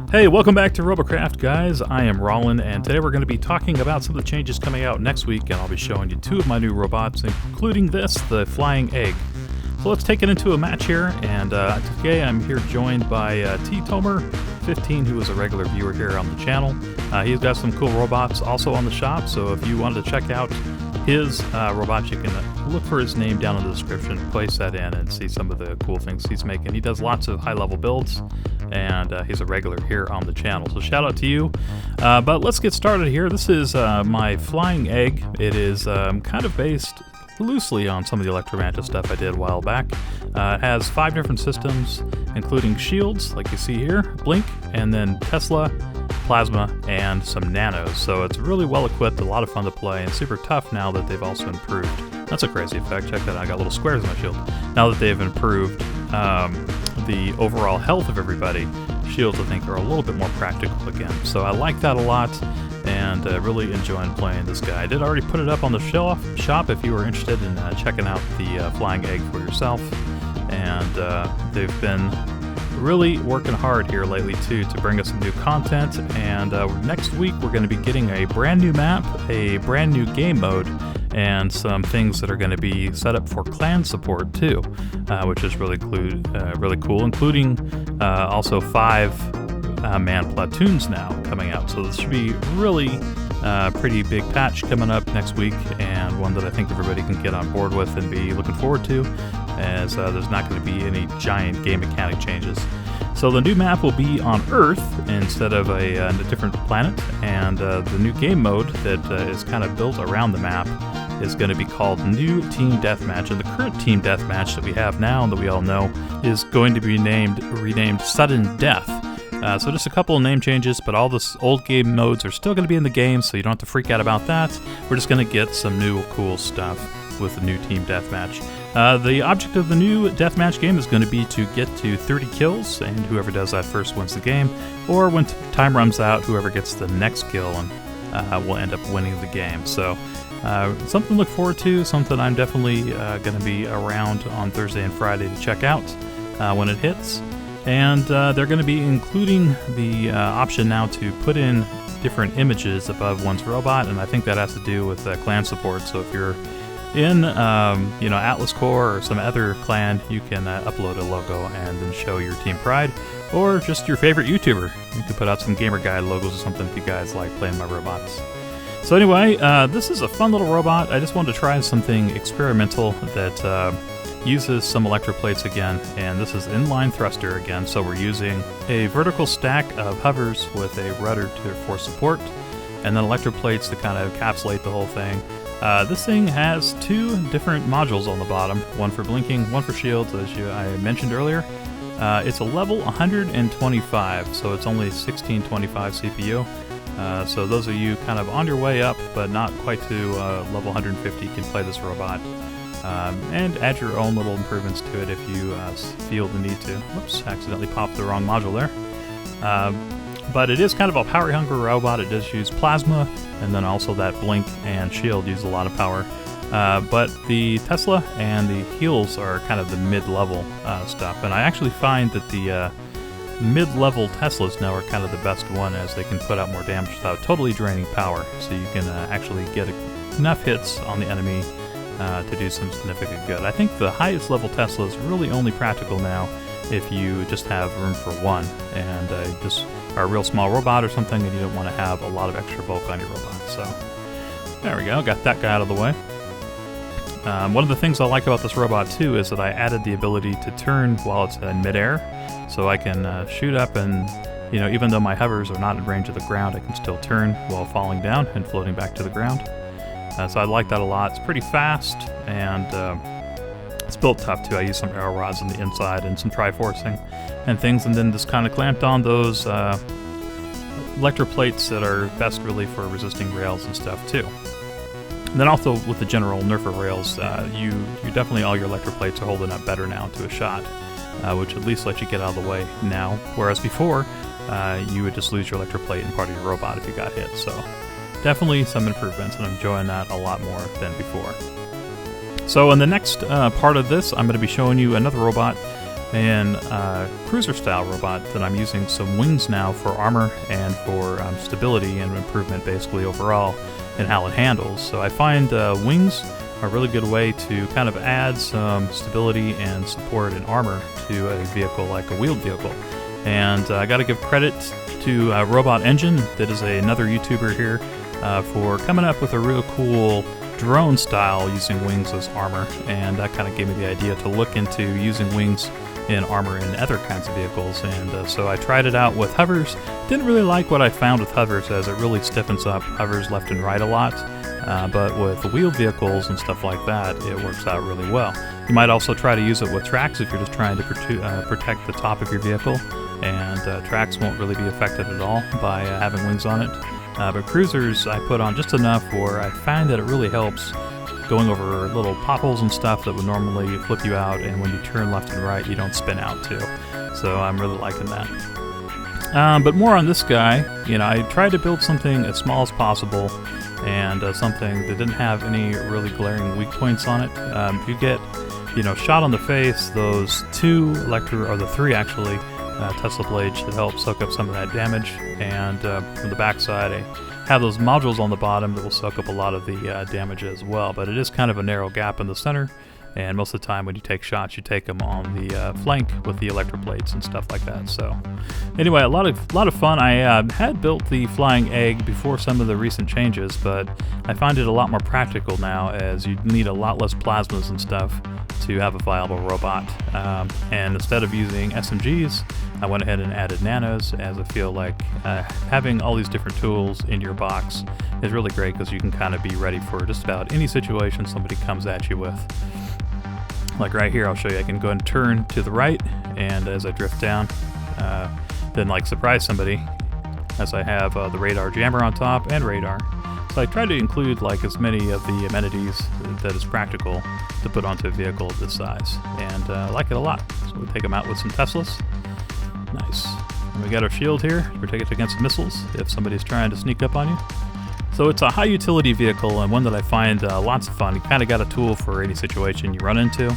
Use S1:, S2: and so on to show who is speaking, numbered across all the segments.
S1: Hey, welcome back to Robocraft, guys. I am Wraulin, and today we're going to be talking about some of the changes coming out next week, and I'll be showing you two of my new robots, including this, the flying egg. So let's take it into a match here, and today I'm here joined by T-Tomer15, who is a regular viewer here on the channel. He's got some cool robots also on the shop, so if you wanted to check out his robots, you can look for his name down in the description, place that in, and see some of the cool things he's making. He does lots of high-level builds, and he's a regular here on the channel, so shout out to you. But let's get started here. This is my flying egg. It is kind of based loosely on some of the Electromagnet stuff I did a while back. It has 5 different systems, including shields, like you see here, blink, and then Tesla, plasma, and some nanos. So it's really well equipped, a lot of fun to play, and super tough now that they've also improved. That's a crazy effect. Check that out. I got little squares in my shield. Now that they've improved the overall health of everybody, shields I think are a little bit more practical again. So I like that a lot, and really enjoying playing this guy. I did already put it up on the shop if you were interested in checking out the flying egg for yourself. And they've been really working hard here lately too to bring us some new content, and next week we're going to be getting a brand new map, a brand new game mode, and some things that are going to be set up for clan support too, which is really cool, including also 5-man platoons now coming out. So this should be really pretty big patch coming up next week, and one that I think everybody can get on board with and be looking forward to, as there's not going to be any giant game mechanic changes. So the new map will be on Earth instead of a different planet, and the new game mode that is kind of built around the map is going to be called New Team Deathmatch, and the current Team Deathmatch that we have now and that we all know is going to be renamed Sudden Death. So just a couple of name changes, but all the old game modes are still going to be in the game, so you don't have to freak out about that. We're just going to get some new cool stuff with the new Team Deathmatch. The object of the new Deathmatch game is going to be to get to 30 kills, and whoever does that first wins the game, or when time runs out, whoever gets the next kill and will end up winning the game. So something to look forward to, something I'm definitely going to be around on Thursday and Friday to check out when it hits. And they're going to be including the option now to put in different images above one's robot, and I think that has to do with clan support. So if you're in Atlas Core or some other clan, you can upload a logo and then show your team pride, or just your favorite YouTuber. You can put out some GamerGuide logos or something if you guys like playing my robots. So anyway, this is a fun little robot. I just wanted to try something experimental that uses some electroplates again, and this is inline thruster again, so we're using a vertical stack of hovers with a rudder for support, and then electroplates to kind of encapsulate the whole thing. This thing has 2 different modules on the bottom, one for blinking, one for shields, as I mentioned earlier. It's a level 125, so it's only 1625 CPU. So those of you kind of on your way up, but not quite to level 150, can play this robot. And add your own little improvements to it if you feel the need to. Whoops, accidentally popped the wrong module there. But it is kind of a power-hungry robot. It does use plasma, and then also that blink and shield use a lot of power. But the Tesla and the heals are kind of the mid-level stuff. And I actually find that the mid-level Teslas now are kind of the best one, as they can put out more damage without totally draining power. So you can actually get enough hits on the enemy to do some significant good. I think the highest level Tesla is really only practical now if you just have room for one, and just are a real small robot or something, and you don't want to have a lot of extra bulk on your robot. So there we go, got that guy out of the way. One of the things I like about this robot too is that I added the ability to turn while it's in midair, so I can shoot up, and even though my hovers are not in range of the ground, I can still turn while falling down and floating back to the ground. So I like that a lot. It's pretty fast, and it's built tough too. I use some arrow rods on the inside and some tri-forcing and things, and then just kind of clamped on those electroplates that are best really for resisting rails and stuff too. And then also with the general nerfer rails, you definitely, all your electroplates are holding up better now to a shot, which at least lets you get out of the way now, whereas before you would just lose your electroplate and part of your robot if you got hit. So definitely some improvements, and I'm enjoying that a lot more than before. So in the next part of this, I'm going to be showing you another robot an cruiser-style robot that I'm using some wings now for armor and for stability and improvement basically overall in how it handles. So I find wings are a really good way to kind of add some stability and support and armor to a vehicle like a wheeled vehicle. And I got to give credit to Robot Engine, that is another YouTuber here, for coming up with a real cool drone style using wings as armor, and that kind of gave me the idea to look into using wings in armor in other kinds of vehicles. And so I tried it out with hovers. Didn't really like what I found with hovers, as it really stiffens up hovers left and right a lot, but with wheeled vehicles and stuff like that, it works out really well. You might also try to use it with tracks if you're just trying to protect the top of your vehicle, and tracks won't really be affected at all by having wings on it. But cruisers, I put on just enough where I find that it really helps going over little potholes and stuff that would normally flip you out, and when you turn left and right, you don't spin out too. So I'm really liking that. But more on this guy, I tried to build something as small as possible, and something that didn't have any really glaring weak points on it. If you get, shot on the face, those the three actually, Tesla blades should help soak up some of that damage, and from the backside I have those modules on the bottom that will soak up a lot of the damage as well, but it is kind of a narrow gap in the center, and most of the time when you take shots you take them on the flank with the electroplates and stuff like that. So anyway, a lot of fun. I had built the flying egg before some of the recent changes, but I find it a lot more practical now, as you need a lot less plasmas and stuff to have a viable robot, and instead of using SMGs, I went ahead and added nanos, as I feel like having all these different tools in your box is really great, because you can kind of be ready for just about any situation somebody comes at you with. Like right here, I'll show you, I can go and turn to the right, and as I drift down, then surprise somebody, as I have the radar jammer on top and radar. So I try to include as many of the amenities that is practical to put onto a vehicle of this size, and I like it a lot. So we take them out with some Teslas. Nice. And we got our shield here to protect it against missiles if somebody's trying to sneak up on you. So it's a high utility vehicle, and one that I find lots of fun. You kind of got a tool for any situation you run into.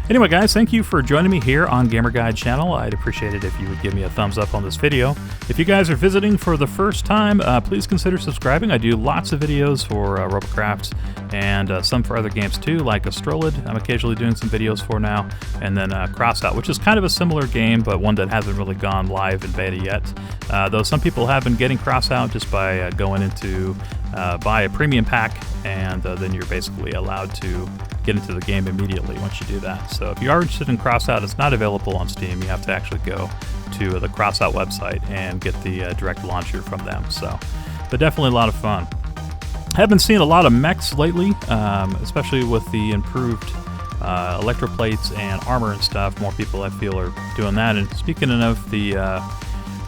S1: Anyway guys, thank you for joining me here on GamerGuide channel. I'd appreciate it if you would give me a thumbs up on this video. If you guys are visiting for the first time, please consider subscribing. I do lots of videos for Robocraft, and some for other games too, like Astrolid I'm occasionally doing some videos for now, and then Crossout, which is kind of a similar game, but one that hasn't really gone live in beta yet. Though some people have been getting Crossout just by going into buy a premium pack, and then you're basically allowed to get into the game immediately once you do that. So if you are interested in Crossout, it's not available on Steam. You have to actually go to the Crossout website and get the direct launcher from them. So, but definitely a lot of fun. I have been seeing a lot of mechs lately, especially with the improved electroplates and armor and stuff. More people, I feel, are doing that. And speaking of the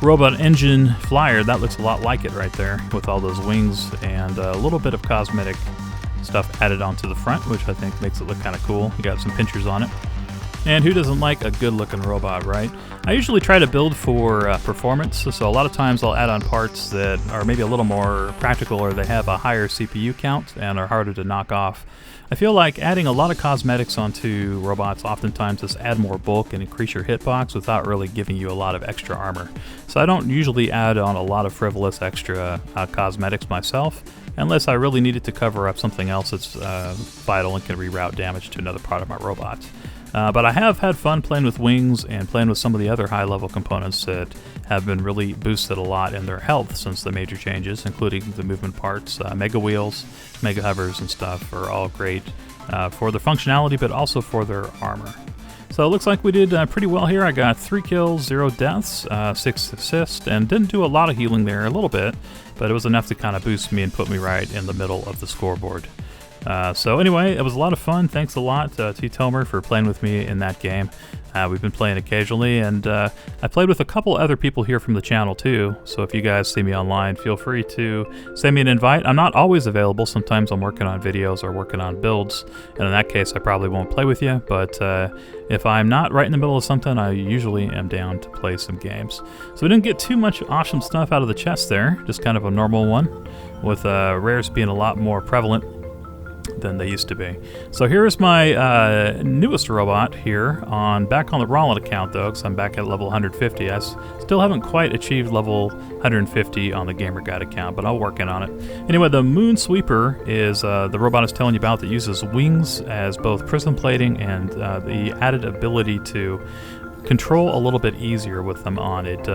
S1: Robot Engine flyer, that looks a lot like it right there, with all those wings and a little bit of cosmetic stuff added onto the front, which I think makes it look kind of cool. You got some pinchers on it. And who doesn't like a good looking robot, right? I usually try to build for performance, so a lot of times I'll add on parts that are maybe a little more practical, or they have a higher CPU count and are harder to knock off. I feel like adding a lot of cosmetics onto robots oftentimes just add more bulk and increase your hitbox without really giving you a lot of extra armor. So I don't usually add on a lot of frivolous extra cosmetics myself, unless I really needed to cover up something else that's vital and can reroute damage to another part of my robot. But I have had fun playing with wings and playing with some of the other high-level components that have been really boosted a lot in their health since the major changes, including the movement parts. Mega wheels, mega hovers, and stuff are all great for their functionality, but also for their armor. So it looks like we did pretty well here. I got 3 kills, 0 deaths, 6 assists, and didn't do a lot of healing there, a little bit, but it was enough to kind of boost me and put me right in the middle of the scoreboard. So anyway, it was a lot of fun. Thanks a lot to Tomer for playing with me in that game. We've been playing occasionally, and I played with a couple other people here from the channel too, so if you guys see me online, feel free to send me an invite. I'm not always available. Sometimes I'm working on videos or working on builds, and in that case I probably won't play with you, but if I'm not right in the middle of something, I usually am down to play some games. So we didn't get too much awesome stuff out of the chest there, just kind of a normal one, with rares being a lot more prevalent. than they used to be. So here's my newest robot here, back on the Wraulin account though, because I'm back at level 150. I still haven't quite achieved level 150 on the GamerGuide account, but I'll work in on it. Anyway, the MOONSWEEPER is the robot I was telling you about that uses wings as both prism plating and the added ability to control a little bit easier with them on. It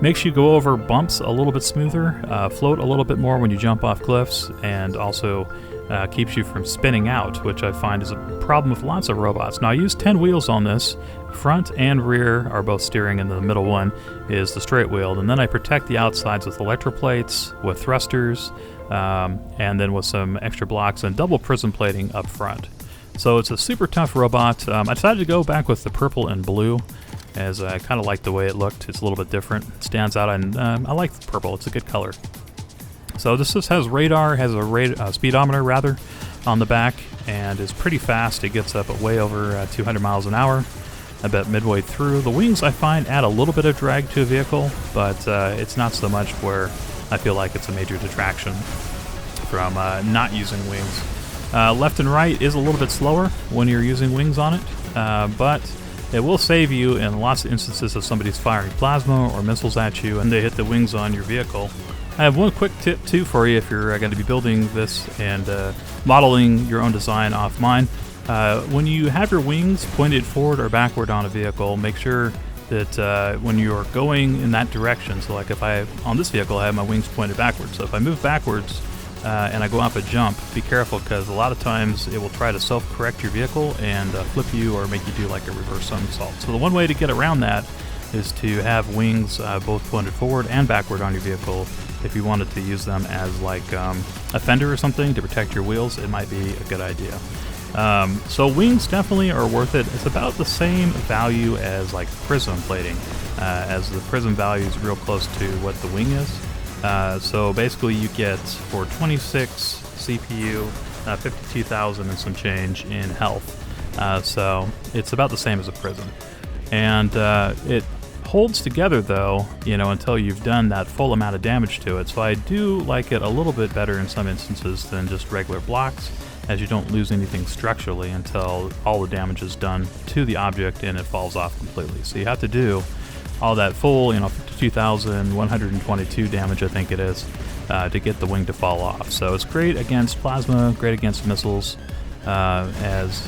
S1: makes you go over bumps a little bit smoother, float a little bit more when you jump off cliffs, and also keeps you from spinning out, which I find is a problem with lots of robots. Now I use 10 wheels on this. Front and rear are both steering, and the middle one is the straight wheel. And then I protect the outsides with electroplates, with thrusters, and then with some extra blocks and double prism plating up front. So it's a super tough robot. I decided to go back with the purple and blue, as I kind of like the way it looked. It's a little bit different. It stands out, and I like the purple. It's a good color. So this just has radar, has a speedometer rather, on the back, and is pretty fast. It gets up at way over 200 miles an hour, about midway through. The wings, I find, add a little bit of drag to a vehicle, but it's not so much where I feel like it's a major detraction from not using wings. Left and right is a little bit slower when you're using wings on it, but it will save you in lots of instances if somebody's firing plasma or missiles at you and they hit the wings on your vehicle. I have one quick tip too for you if you're going to be building this and modeling your own design off mine. When you have your wings pointed forward or backward on a vehicle, make sure that when you're going in that direction, so like if on this vehicle I have my wings pointed backwards, so if I move backwards and I go off a jump, be careful, because a lot of times it will try to self-correct your vehicle and flip you or make you do like a reverse somersault. So the one way to get around that is to have wings both pointed forward and backward on your vehicle. If you wanted to use them as like a fender or something to protect your wheels, it might be a good idea. So wings definitely are worth it. It's about the same value as like prism plating, as the prism value is real close to what the wing is. So basically you get, for 26 CPU, 52,000 and some change in health. So it's about the same as a prism. And it holds together though, until you've done that full amount of damage to it. So I do like it a little bit better in some instances than just regular blocks, as you don't lose anything structurally until all the damage is done to the object and it falls off completely. So you have to do all that full, 52,122 damage, I think it is, to get the wing to fall off. So it's great against plasma, great against missiles, as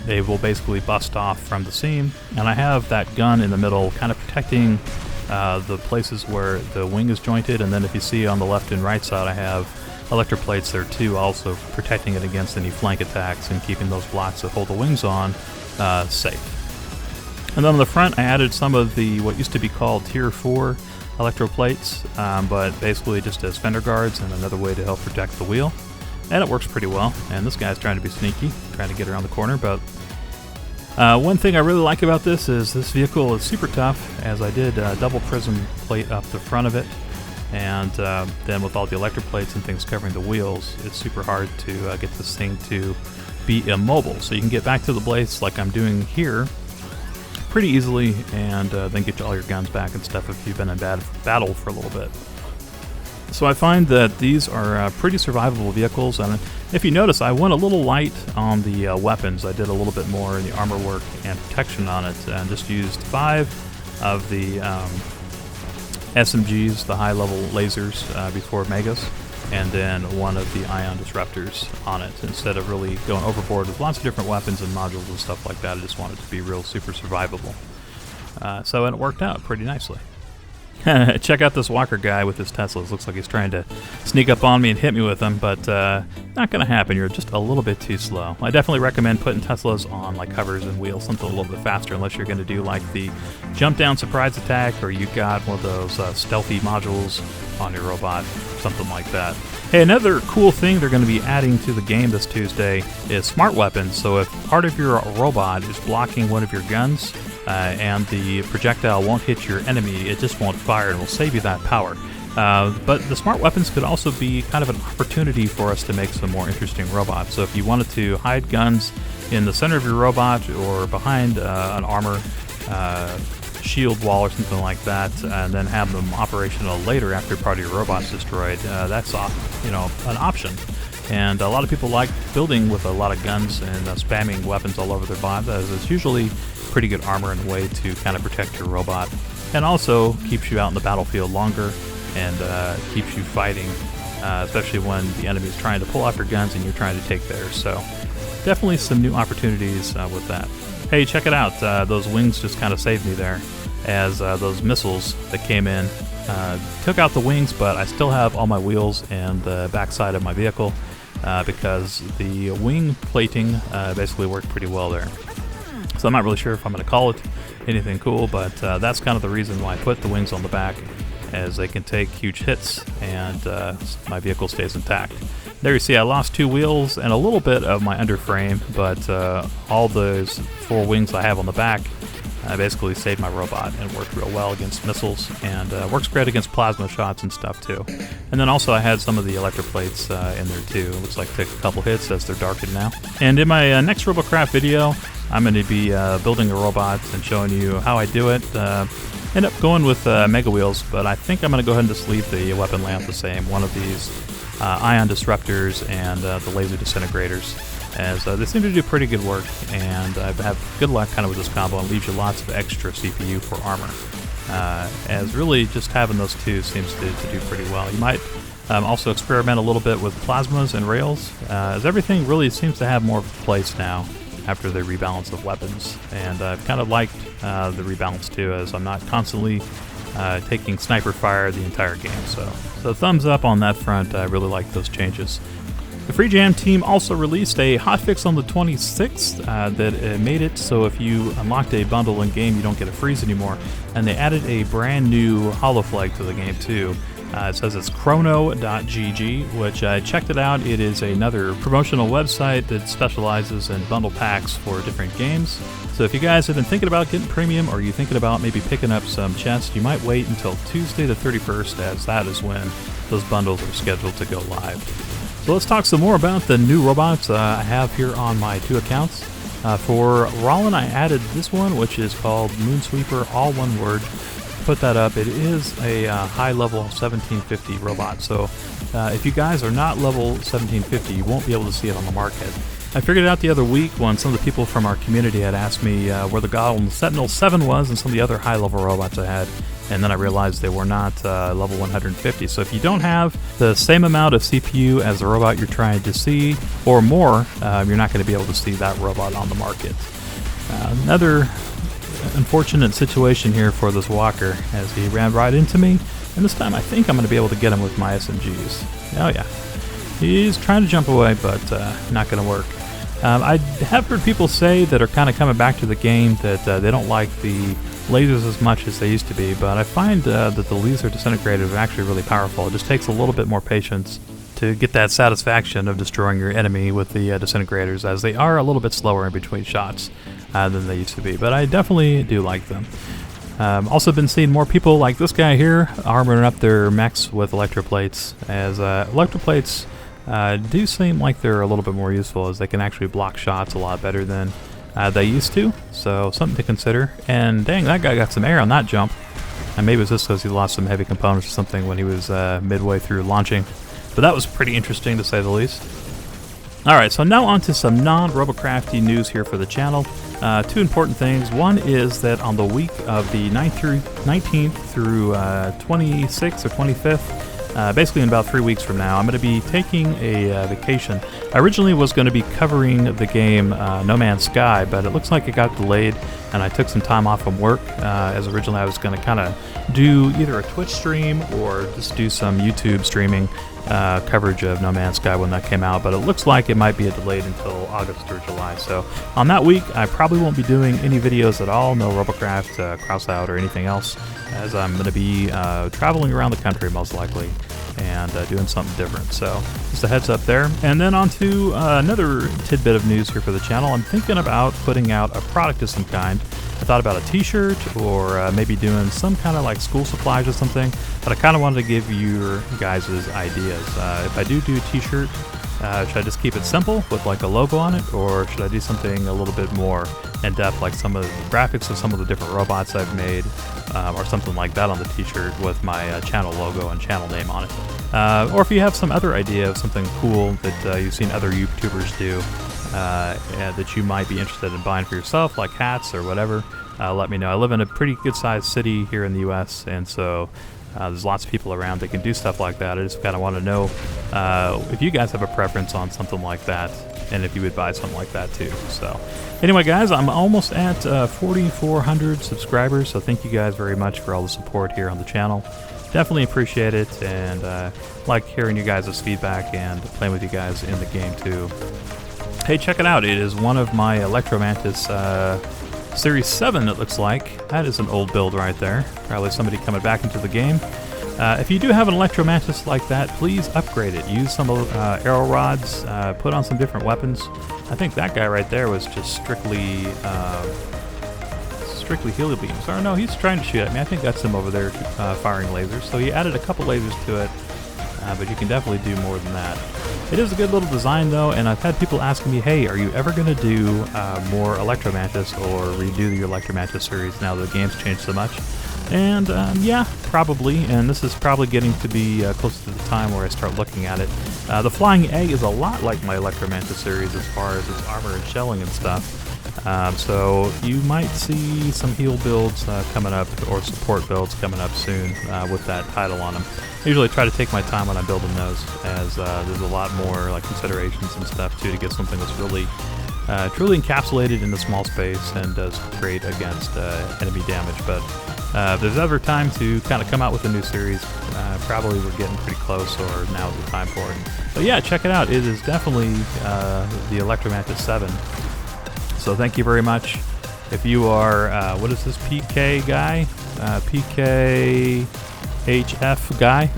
S1: they will basically bust off from the seam. And I have that gun in the middle kind of protecting the places where the wing is jointed, and then if you see on the left and right side I have electroplates there too, also protecting it against any flank attacks and keeping those blocks that hold the wings on safe. And then on the front I added some of the what used to be called Tier 4 electroplates, but basically just as fender guards and another way to help protect the wheel. And it works pretty well, and this guy's trying to be sneaky, trying to get around the corner, but one thing I really like about this is this vehicle is super tough, as I did a double prism plate up the front of it, and then with all the electroplates and things covering the wheels, it's super hard to get this thing to be immobile. So you can get back to the blades like I'm doing here pretty easily, and then get all your guns back and stuff if you've been in battle for a little bit. So I find that these are pretty survivable vehicles, and if you notice, I went a little light on the weapons. I did a little bit more in the armor work and protection on it, and just used 5 of the SMGs, the high-level lasers, before Megas, and then 1 of the ion disruptors on it, instead of really going overboard with lots of different weapons and modules and stuff like that. I just wanted it to be real super survivable. And it worked out pretty nicely. Check out this Walker guy with his Teslas. Looks like he's trying to sneak up on me and hit me with them, but not going to happen. You're just a little bit too slow. I definitely recommend putting Teslas on like covers and wheels, something a little bit faster, unless you're going to do like the jump down surprise attack, or you got one of those stealthy modules on your robot, something like that. Hey, another cool thing they're going to be adding to the game this Tuesday is smart weapons. So if part of your robot is blocking one of your guns, and the projectile won't hit your enemy, it just won't fire and will save you that power. But the smart weapons could also be kind of an opportunity for us to make some more interesting robots. So if you wanted to hide guns in the center of your robot or behind an armor shield wall or something like that, and then have them operational later after part of your robot's destroyed, that's an option. And a lot of people like building with a lot of guns and spamming weapons all over their bot, as it's usually pretty good armor and a way to kind of protect your robot. And also keeps you out in the battlefield longer and keeps you fighting, especially when the enemy is trying to pull off your guns and you're trying to take theirs. So definitely some new opportunities with that. Hey, check it out. Those wings just kind of saved me there, as those missiles that came in took out the wings, but I still have all my wheels and the backside of my vehicle because the wing plating basically worked pretty well there. So I'm not really sure if I'm going to call it anything cool, but that's kind of the reason why I put the wings on the back, as they can take huge hits and my vehicle stays intact. There you see I lost 2 wheels and a little bit of my underframe, but all those 4 wings I have on the back basically saved my robot and worked real well against missiles, and works great against plasma shots and stuff too. And then also I had some of the electroplates in there too. It looks like take a couple hits as they're darkened now. And in my next Robocraft video, I'm going to be building a robot and showing you how I do it. End up going with mega wheels, but I think I'm going to go ahead and just leave the weapon layout the same. One of these ion disruptors and the laser disintegrators, as they seem to do pretty good work, and I've had good luck kind of with this combo, and leaves you lots of extra CPU for armor. As really just having those two seems to do pretty well. You might also experiment a little bit with plasmas and rails, as everything really seems to have more of a place now after the rebalance of weapons, and I've kind of liked the rebalance too, as I'm not constantly taking sniper fire the entire game. So thumbs up on that front. I really like those changes. The Free Jam team also released a hotfix on the 26th that made it so if you unlocked a bundle in game, you don't get a freeze anymore. And they added a brand new holo flag to the game too. It says it's chrono.gg, which I checked it out. It is another promotional website that specializes in bundle packs for different games. So if you guys have been thinking about getting premium, or you're thinking about maybe picking up some chests, you might wait until Tuesday the 31st, as that is when those bundles are scheduled to go live. So let's talk some more about the new robots I have here on my 2 accounts. For Wraulin, I added this one, which is called MOONSWEEPER, all one word. Put that up. It is a high level 1750 robot, so if you guys are not level 1750, you won't be able to see it on the market. I figured it out the other week when some of the people from our community had asked me where the Goblin Sentinel 7 was and some of the other high level robots I had, and then I realized they were not level 150. So if you don't have the same amount of CPU as the robot you're trying to see, or more, you're not going to be able to see that robot on the market. Another unfortunate situation here for this walker, as he ran right into me, and this time I think I'm going to be able to get him with my SMGs. Oh yeah, he's trying to jump away, but not going to work. I have heard people say that are kind of coming back to the game that they don't like the lasers as much as they used to be, but I find that the laser disintegrators are actually really powerful. It just takes a little bit more patience to get that satisfaction of destroying your enemy with the disintegrators, as they are a little bit slower in between shots than they used to be, but I definitely do like them. Also been seeing more people like this guy here armoring up their mechs with electroplates, as electroplates do seem like they're a little bit more useful, as they can actually block shots a lot better than they used to, so something to consider. And dang, that guy got some air on that jump, and maybe it was just because he lost some heavy components or something when he was midway through launching, but that was pretty interesting to say the least. Alright, so now on to some non-Robocrafty news here for the channel. 2 important things. One is that on the week of the 19th through 26th or 25th, basically in about 3 weeks from now, I'm going to be taking a vacation. I originally was going to be covering the game No Man's Sky, but it looks like it got delayed, and I took some time off from work, as originally I was going to kind of do either a Twitch stream or just do some YouTube streaming coverage of No Man's Sky when that came out, but it looks like it might be delayed until August or July. So on that week, I probably won't be doing any videos at all, no Robocraft, Crossout, or anything else, as I'm going to be traveling around the country most likely and doing something different. So just a heads up there. And then on to another tidbit of news here for the channel. I'm thinking about putting out a product of some kind. I thought about a t-shirt, or maybe doing some kind of like school supplies or something, but I kind of wanted to give you guys' ideas. If I do a t-shirt, Should I just keep it simple with like a logo on it, or should I do something a little bit more in depth, like some of the graphics of some of the different robots I've made, or something like that on the t-shirt with my channel logo and channel name on it? Or if you have some other idea of something cool that you've seen other YouTubers do that you might be interested in buying for yourself, like hats or whatever, let me know. I live in a pretty good-sized city here in the U.S., and so there's lots of people around that can do stuff like that. I just kind of want to know if you guys have a preference on something like that, and if you would buy something like that too. So anyway, guys, I'm almost at 4,400 subscribers, so thank you guys very much for all the support here on the channel. Definitely appreciate it, and like hearing you guys' feedback and playing with you guys in the game too. Hey, check it out. It is one of my Electromantis Series 7, it looks like. That is an old build right there. Probably somebody coming back into the game. If you do have an Electromantis like that, please upgrade it. Use some arrow rods, put on some different weapons. I think that guy right there was just strictly heli beams. Or no, he's trying to shoot at me. I think that's him over there firing lasers. So he added a couple lasers to it, but you can definitely do more than that. It is a good little design though, and I've had people asking me, hey, are you ever going to do more Electromantis or redo your Electromantis series now that the game's changed so much? And yeah, probably, and this is probably getting to be close to the time where I start looking at it. The Flying Egg is a lot like my Electromantis series as far as its armor and shelling and stuff. So you might see some heal builds coming up, or support builds coming up soon with that title on them. I usually try to take my time when I'm building those, as there's a lot more like considerations and stuff too to get something that's really truly encapsulated in a small space and does great against enemy damage. But if there's ever time to kind of come out with a new series, probably we're getting pretty close, or now's the time for it. But yeah, check it out. It is definitely the Electromantis 7. So thank you very much. If you are, what is this, PK guy? PKHF guy?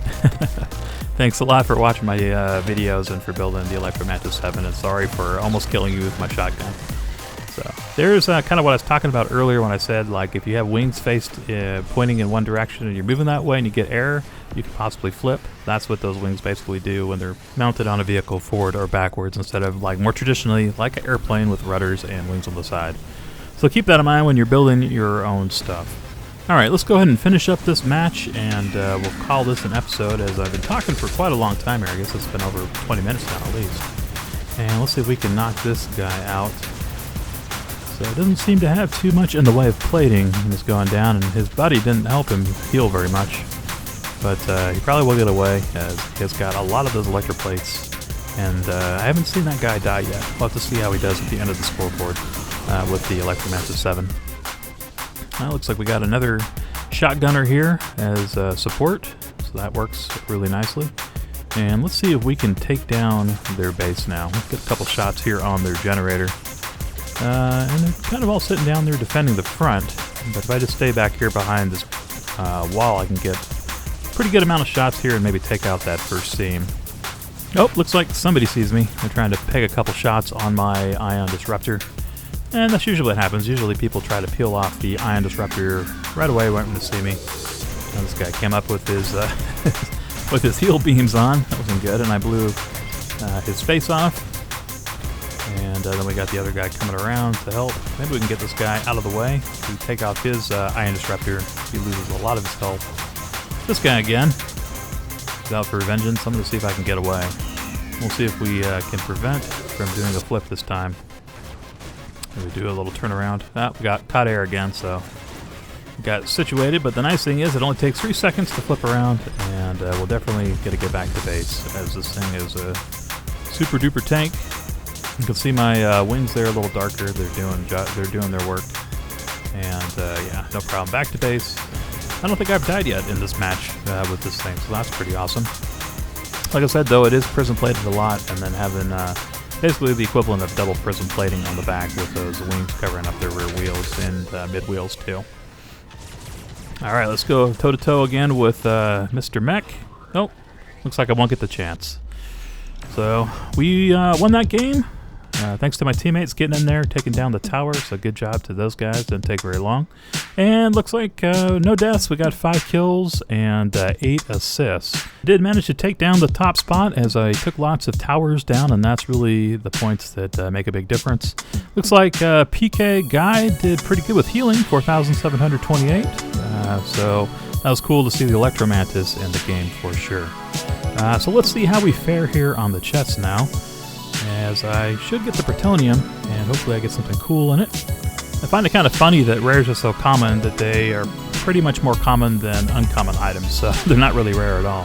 S1: Thanks a lot for watching my videos and for building the Electromantis 7, and sorry for almost killing you with my shotgun. So there's kind of what I was talking about earlier when I said, like, if you have wings faced pointing in one direction and you're moving that way and you get error, you could possibly flip. That's what those wings basically do when they're mounted on a vehicle forward or backwards, instead of like more traditionally like an airplane with rudders and wings on the side. So keep that in mind when you're building your own stuff. Alright, let's go ahead and finish up this match, and we'll call this an episode, as I've been talking for quite a long time here. I guess it's been over 20 minutes now at least. And let's see if we can knock this guy out. So it doesn't seem to have too much in the way of plating. He's going down, and his buddy didn't help him heal very much. But he probably will get away, as he has got a lot of those electroplates. And I haven't seen that guy die yet. We'll have to see how he does at the end of the scoreboard with the Electromantis 7. Well, looks like we got another shotgunner here as support, so that works really nicely. And let's see if we can take down their base now. Let's get a couple shots here on their generator. And they're kind of all sitting down there defending the front, but if I just stay back here behind this wall, I can get a pretty good amount of shots here and maybe take out that first team. Oh, looks like somebody sees me. They're trying to peg a couple shots on my ion disruptor. And that's usually what happens. Usually people try to peel off the ion disruptor right away when they see me. And this guy came up with his with his heal beams on. That wasn't good, and I blew his face off. And then we got the other guy coming around to help. Maybe we can get this guy out of the way to take off his ion disruptor. He loses a lot of his health. This guy again. He's out for vengeance. I'm going to see if I can get away. We'll see if we can prevent from doing a flip this time. We do a little turnaround. Ah, we got caught air again, so got situated. But the nice thing is it only takes 3 seconds to flip around, and we'll definitely get back to base, as this thing is a super duper tank. You can see my wings there a little darker. They're doing their work, and yeah, no problem. Back to base. I don't think I've died yet in this match with this thing, so that's pretty awesome. Like I said, though, it is prism plated a lot, and then having basically the equivalent of double prism plating on the back with those wings covering up their rear wheels and mid wheels too. Alright, let's go toe-to-toe again with Mr. Mech. Nope, looks like I won't get the chance. So we won that game. Thanks to my teammates getting in there, taking down the tower, so good job to those guys. Didn't take very long. And looks like no deaths. We got 5 kills and 8 assists. Did manage to take down the top spot as I took lots of towers down, and that's really the points that make a big difference. Looks like PK Guy did pretty good with healing, 4,728. So that was cool to see the Electromantis in the game for sure. So let's see how we fare here on the chests now, as I should get the Protonium, and hopefully I get something cool in it. I find it kind of funny that rares are so common that they are pretty much more common than uncommon items, so they're not really rare at all.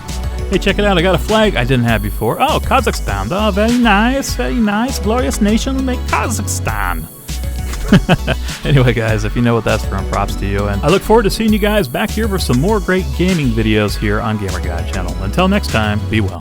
S1: Hey, check it out, I got a flag I didn't have before. Oh, Kazakhstan. Oh, very nice, very nice. Glorious nation like Kazakhstan. Anyway, guys, if you know what that's from, props to you. And I look forward to seeing you guys back here for some more great gaming videos here on GamerGuide channel. Until next time, be well.